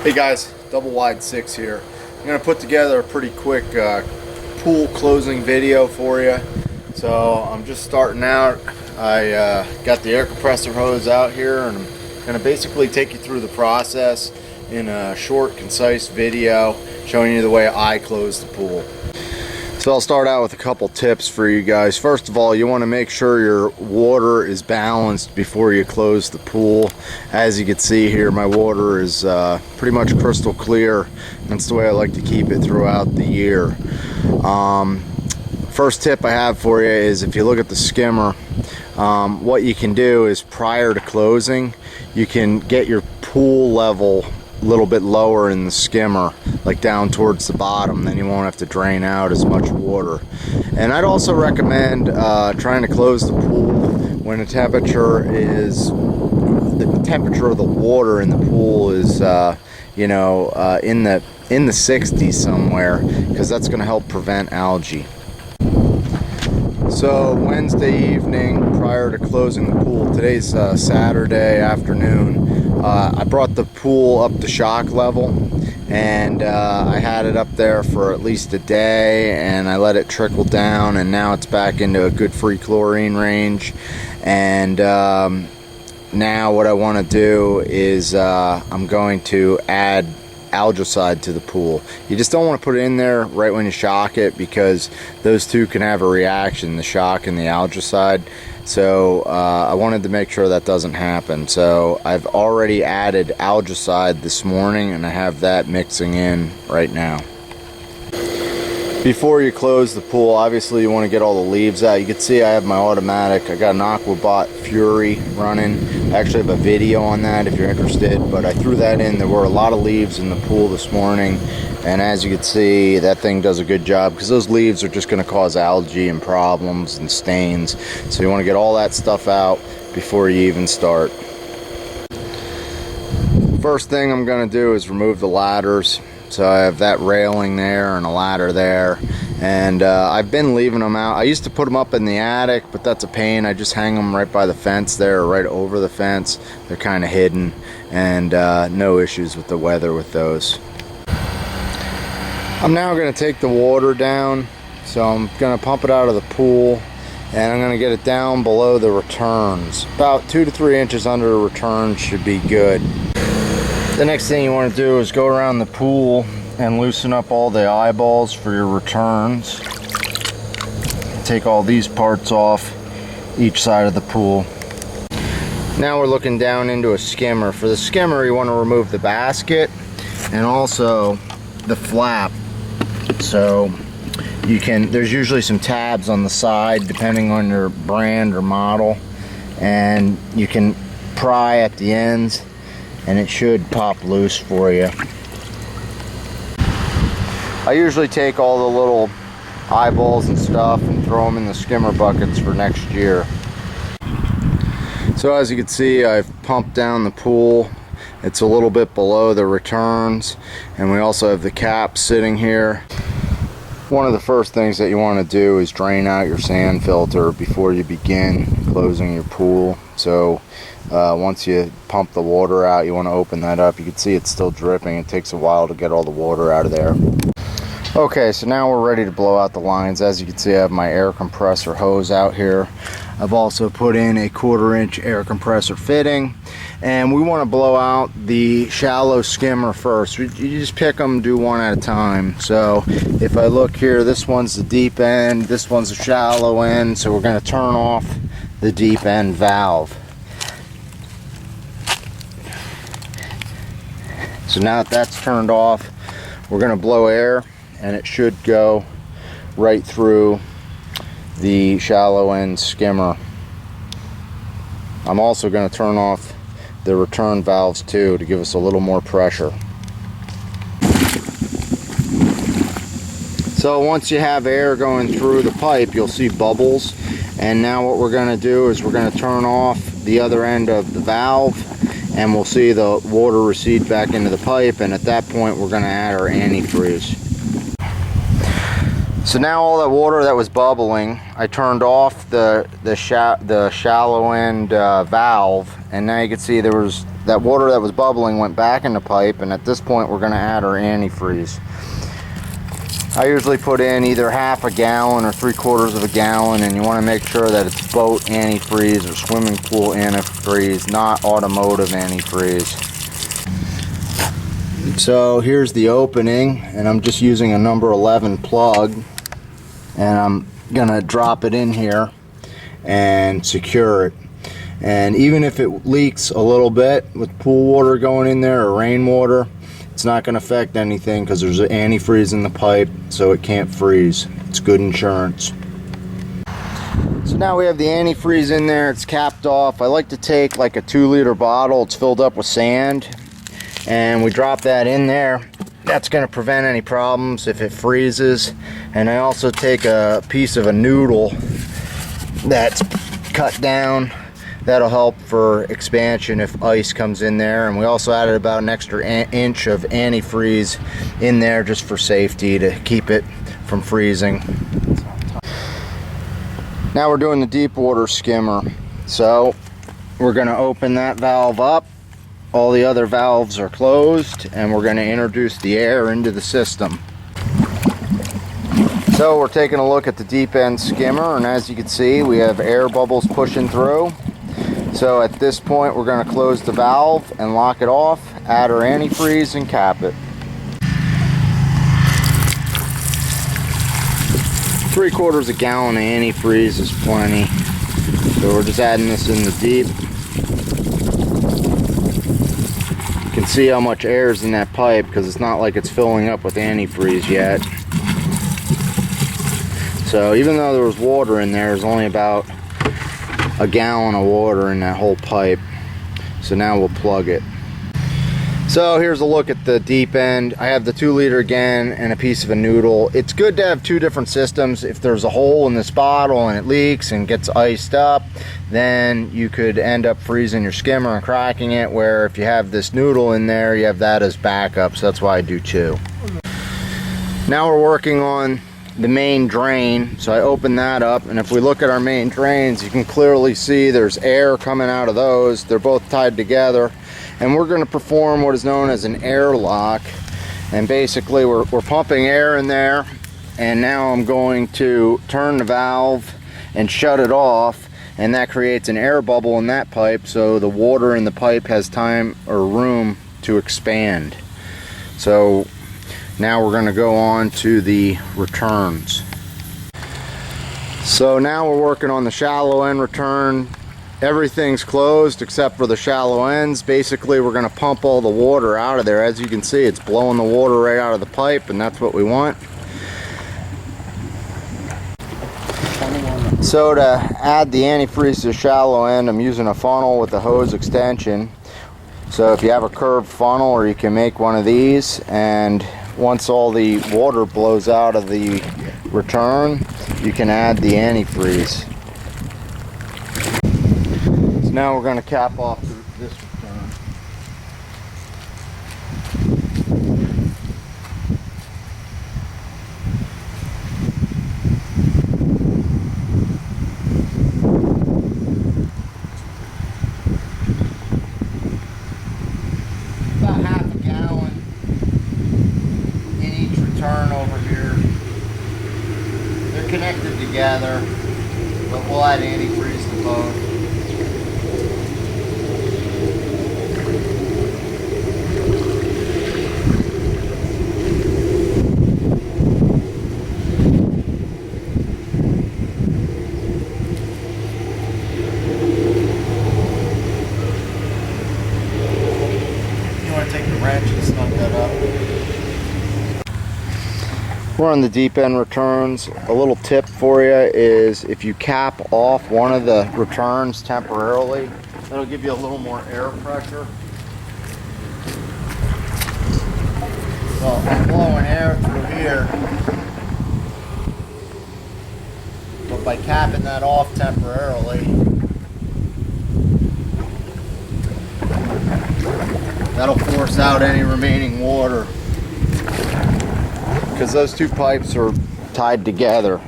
Hey guys, double wide 6 here. I'm going to put together a pretty quick pool closing video for you. So I'm just starting out. I got the air compressor hose out here, and I'm going to basically take you through the process in a short, concise video showing you the way I close the pool. So I'll start out with a couple tips for you guys. First of all, you want to make sure your water is balanced before you close the pool. As you can see here, my water is pretty much crystal clear. That's the way I like to keep it throughout the year. First tip I have for you is, if you look at the skimmer, what you can do is, prior to closing, you can get your pool level a little bit lower in the skimmer, like down towards the bottom. Then you won't have to drain out as much water. And I'd also recommend trying to close the pool when the temperature of the water in the pool is in the 60s somewhere, because that's going to help prevent algae. So Wednesday evening, prior to closing the pool, today's Saturday afternoon, I brought the pool up to shock level, and I had it up there for at least a day, and I let it trickle down, and now it's back into a good free chlorine range. And now what I want to do is I'm going to add algicide to the pool. You just don't want to put it in there right when you shock it, because those two can have a reaction, the shock and the algicide. So I wanted to make sure that doesn't happen. So I've already added algicide this morning, and I have that mixing in right now. Before you close the pool, obviously you want to get all the leaves out. You can see I have my automatic. I got an Aquabot Fury running. I actually have a video on that if you're interested, but I threw that in. There were a lot of leaves in the pool this morning, and as you can see, that thing does a good job, because those leaves are just going to cause algae and problems and stains. So you want to get all that stuff out before you even start. First thing I'm going to do is remove the ladders. So I have that railing there and a ladder there, and I've been leaving them out. I used to put them up in the attic, but that's a pain. I just hang them right by the fence there, or right over the fence. They're kind of hidden, and no issues with the weather with those. I'm now going to take the water down, so I'm going to pump it out of the pool, and I'm going to get it down below the returns. About 2 to 3 inches under the returns should be good. The next thing you want to do is go around the pool and loosen up all the eyeballs for your returns. Take all these parts off each side of the pool. Now we're looking down into a skimmer. For the skimmer, you want to remove the basket and also the flap. So you can, there's usually some tabs on the side depending on your brand or model, and you can pry at the ends, and it should pop loose for you. I usually take all the little eyeballs and stuff and throw them in the skimmer buckets for next year. So as you can see, I've pumped down the pool. It's a little bit below the returns, and we also have the cap sitting here. One of the first things that you want to do is drain out your sand filter before you begin closing your pool. So once you pump the water out, you want to open that up. You can see it's still dripping. It takes a while to get all the water out of there. Okay, so now we're ready to blow out the lines. As you can see, I have my air compressor hose out here. I've also put in a 1/4 inch air compressor fitting, and we want to blow out the shallow skimmer first. You just pick them, do one at a time. So if I look here, this one's the deep end, this one's the shallow end, so we're going to turn off the deep end valve. So now that that's turned off, we're going to blow air, and it should go right through the shallow end skimmer. I'm also going to turn off the return valves too, to give us a little more pressure. So once you have air going through the pipe, you'll see bubbles, and now what we're going to do is we're going to turn off the other end of the valve, and we'll see the water recede back into the pipe, and at that point we're going to add our antifreeze. So now all that water that was bubbling, I turned off the shallow end valve, and now you can see there was that water that was bubbling went back in the pipe, and at this point we're going to add our antifreeze. I usually put in either half a gallon or 3/4 of a gallon, and you want to make sure that it's boat antifreeze or swimming pool antifreeze, not automotive antifreeze. So here's the opening, and I'm just using a number 11 plug, and I'm gonna drop it in here and secure it. And even if it leaks a little bit with pool water going in there or rainwater, it's not going to affect anything because there's an antifreeze in the pipe, so it can't freeze. It's good insurance. So now we have the antifreeze in there. It's capped off. I like to take like a 2-liter bottle. It's filled up with sand, and we drop that in there. That's going to prevent any problems if it freezes. And I also take a piece of a noodle that's cut down. That'll help for expansion if ice comes in there. And we also added about an extra inch of antifreeze in there just for safety to keep it from freezing. Now we're doing the deep water skimmer. So we're going to open that valve up. All the other valves are closed, and we're going to introduce the air into the system. So we're taking a look at the deep end skimmer, and as you can see, we have air bubbles pushing through. So at this point, we're going to close the valve and lock it off, add our antifreeze, and cap it. 3/4 a gallon of antifreeze is plenty. So we're just adding this in the deep. You can see how much air is in that pipe because it's not like it's filling up with antifreeze yet. So even though there was water in there, there's only about a gallon of water in that whole pipe. So now we'll plug it. So here's a look at the deep end. I have the 2-liter again and a piece of a noodle. It's good to have 2 different systems. If there's a hole in this bottle and it leaks and gets iced up, then you could end up freezing your skimmer and cracking it, where if you have this noodle in there, you have that as backup. So that's why I do 2. Now we're working on the main drain. So I open that up, and if we look at our main drains, you can clearly see there's air coming out of those. They're both tied together, and we're going to perform what is known as an air lock. And basically we're pumping air in there, and now I'm going to turn the valve and shut it off, and that creates an air bubble in that pipe, so the water in the pipe has time or room to expand. So now we're going to go on to the returns. So now we're working on the shallow end return. Everything's closed except for the shallow ends. Basically we're going to pump all the water out of there. As you can see, it's blowing the water right out of the pipe, and that's what we want. So to add the antifreeze to the shallow end, I'm using a funnel with a hose extension. So if you have a curved funnel, or you can make one of these, and once all the water blows out of the return, you can add the antifreeze. So now we're going to cap off this return. About half a gallon in each return over here. They're connected together, but we'll add antifreeze to both. Take the wrench and snug that up. We're on the deep end returns. A little tip for you is if you cap off one of the returns temporarily, that'll give you a little more air pressure. So I'm blowing air through here, but by capping that off temporarily, that'll force out any remaining water, because those 2 pipes are tied together.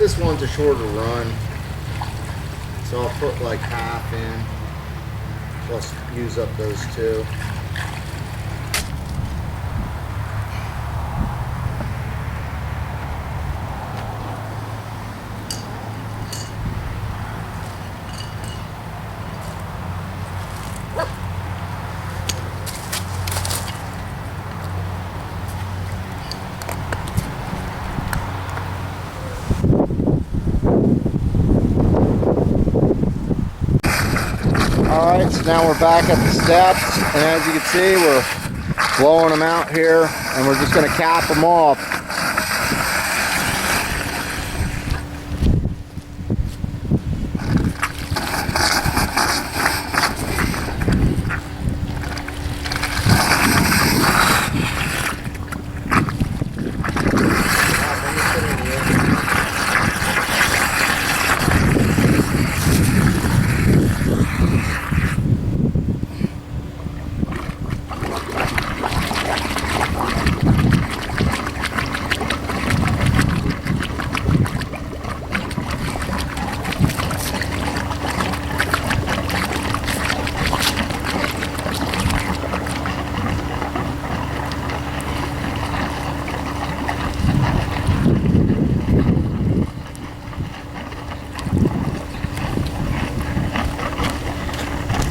This one's a shorter run, so I'll put like half in, plus use up those two. Alright, so now we're back at the steps, and as you can see, we're blowing them out here, and we're just going to cap them off.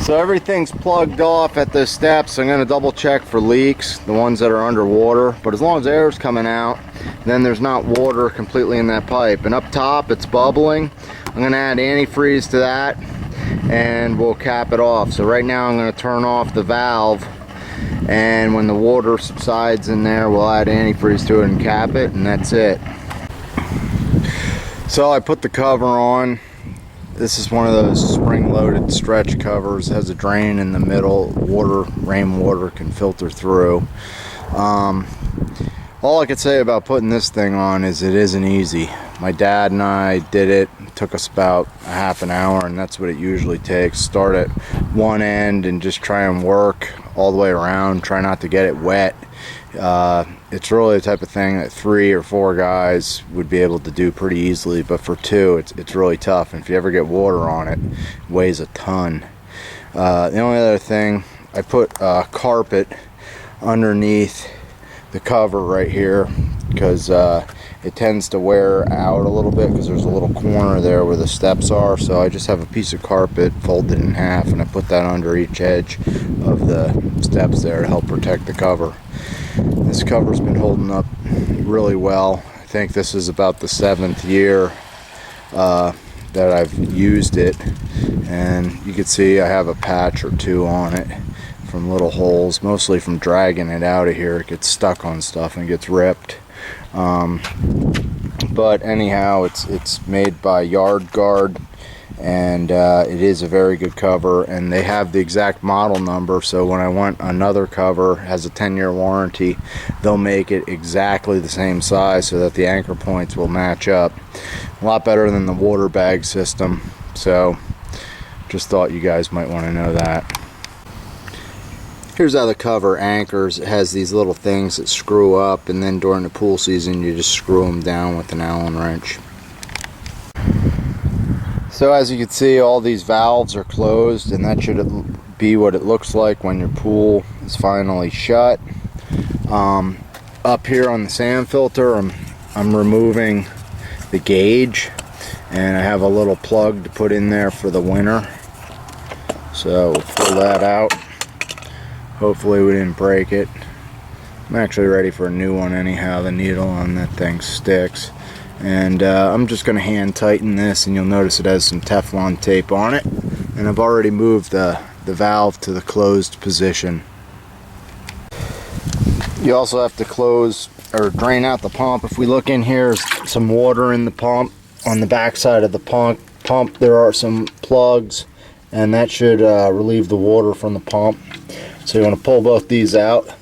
So everything's plugged off at the steps. I'm going to double check for leaks, the ones that are underwater, but as long as air's coming out, then there's not water completely in that pipe. And up top it's bubbling. I'm going to add antifreeze to that and we'll cap it off. So right now I'm going to turn off the valve, and when the water subsides in there, we'll add antifreeze to it and cap it, and that's it. So I put the cover on. This is one of those spring-loaded stretch covers. It has a drain in the middle. Rainwater can filter through. All I could say about putting this thing on is it isn't easy. My dad and I did it. It took us about a half an hour, and that's what it usually takes. Start at one end and just try and work all the way around. Try not to get it wet. It's really the type of thing that 3 or 4 guys would be able to do pretty easily, but for 2 it's really tough, and if you ever get water on it, it weighs a ton. The only other thing, I put carpet underneath the cover right here because it tends to wear out a little bit because there's a little corner there where the steps are. So I just have a piece of carpet folded in half, and I put that under each edge of the steps there to help protect the cover. This cover's been holding up really well. I think this is about the 7th year that I've used it, and you can see I have a patch or 2 on it from little holes, mostly from dragging it out of here. It gets stuck on stuff and gets ripped. But anyhow, it's made by Yard Guard, and it is a very good cover, and they have the exact model number, so when I want another cover, has a 10-year warranty, they'll make it exactly the same size so that the anchor points will match up. A lot better than the water bag system, so just thought you guys might want to know that. Here's how the cover anchors. It has these little things that screw up, and then during the pool season you just screw them down with an Allen wrench. So as you can see, all these valves are closed, and that should be what it looks like when your pool is finally shut. Up here on the sand filter, I'm removing the gauge, and I have a little plug to put in there for the winter. So we'll pull that out. Hopefully we didn't break it. I'm actually ready for a new one anyhow. The needle on that thing sticks. And I'm just going to hand tighten this, and you'll notice it has some Teflon tape on it. And I've already moved the valve to the closed position. You also have to close or drain out the pump. If we look in here, there's some water in the pump. On the back side of the pump there are some plugs, and that should relieve the water from the pump. So you want to pull both these out,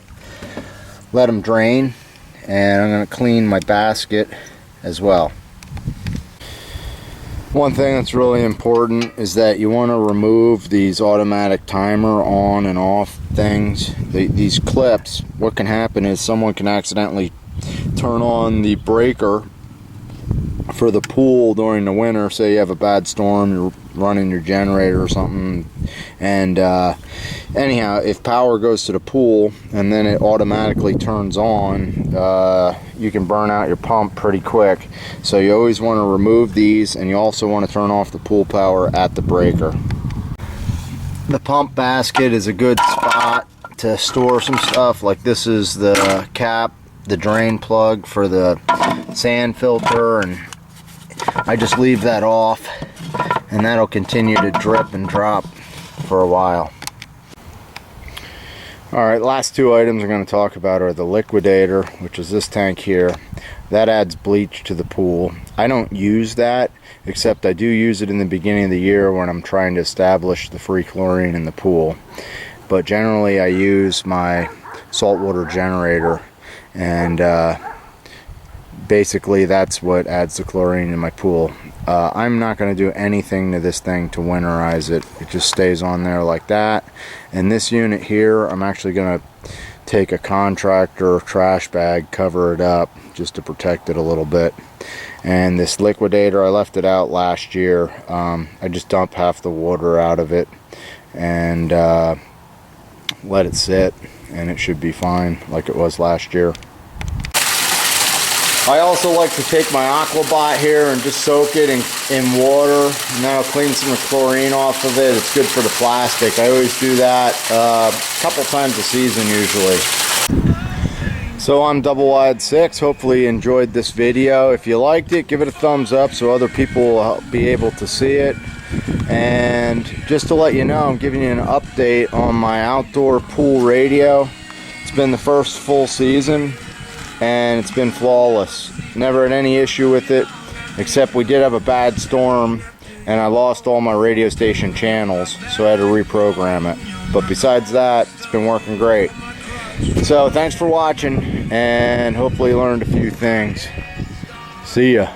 let them drain, and I'm going to clean my basket as well. One thing that's really important is that you want to remove these automatic timer on and off things. These clips, what can happen is someone can accidentally turn on the breaker for the pool during the winter. Say you have a bad storm, you're running your generator or something, and anyhow, if power goes to the pool and then it automatically turns on, you can burn out your pump pretty quick. So you always want to remove these, and you also want to turn off the pool power at the breaker. The pump basket is a good spot to store some stuff. Like this is the cap, the drain plug for the sand filter, and I just leave that off, and that'll continue to drip and drop for a while. Alright, last two items I'm going to talk about are the liquidator, which is this tank here. That adds bleach to the pool. I don't use that, except I do use it in the beginning of the year when I'm trying to establish the free chlorine in the pool. But generally I use my saltwater generator, and basically that's what adds the chlorine in my pool. I'm not going to do anything to this thing to winterize it. It just stays on there like that. And this unit here, I'm actually going to take a contractor trash bag, cover it up just to protect it a little bit. And this liquidator, I left it out last year. I just dump half the water out of it and let it sit, and it should be fine like it was last year. I also like to take my Aquabot here and just soak it in water, and that'll clean some of the chlorine off of it. It's good for the plastic. I always do that a couple times a season usually. So I'm Double Wide 6. Hopefully you enjoyed this video. If you liked it, give it a thumbs up so other people will be able to see it. And just to let you know, I'm giving you an update on my outdoor pool radio. It's been the first full season, and it's been flawless. Never had any issue with it, except we did have a bad storm and I lost all my radio station channels, so I had to reprogram it. But besides that, it's been working great. So thanks for watching, and hopefully you learned a few things. See ya.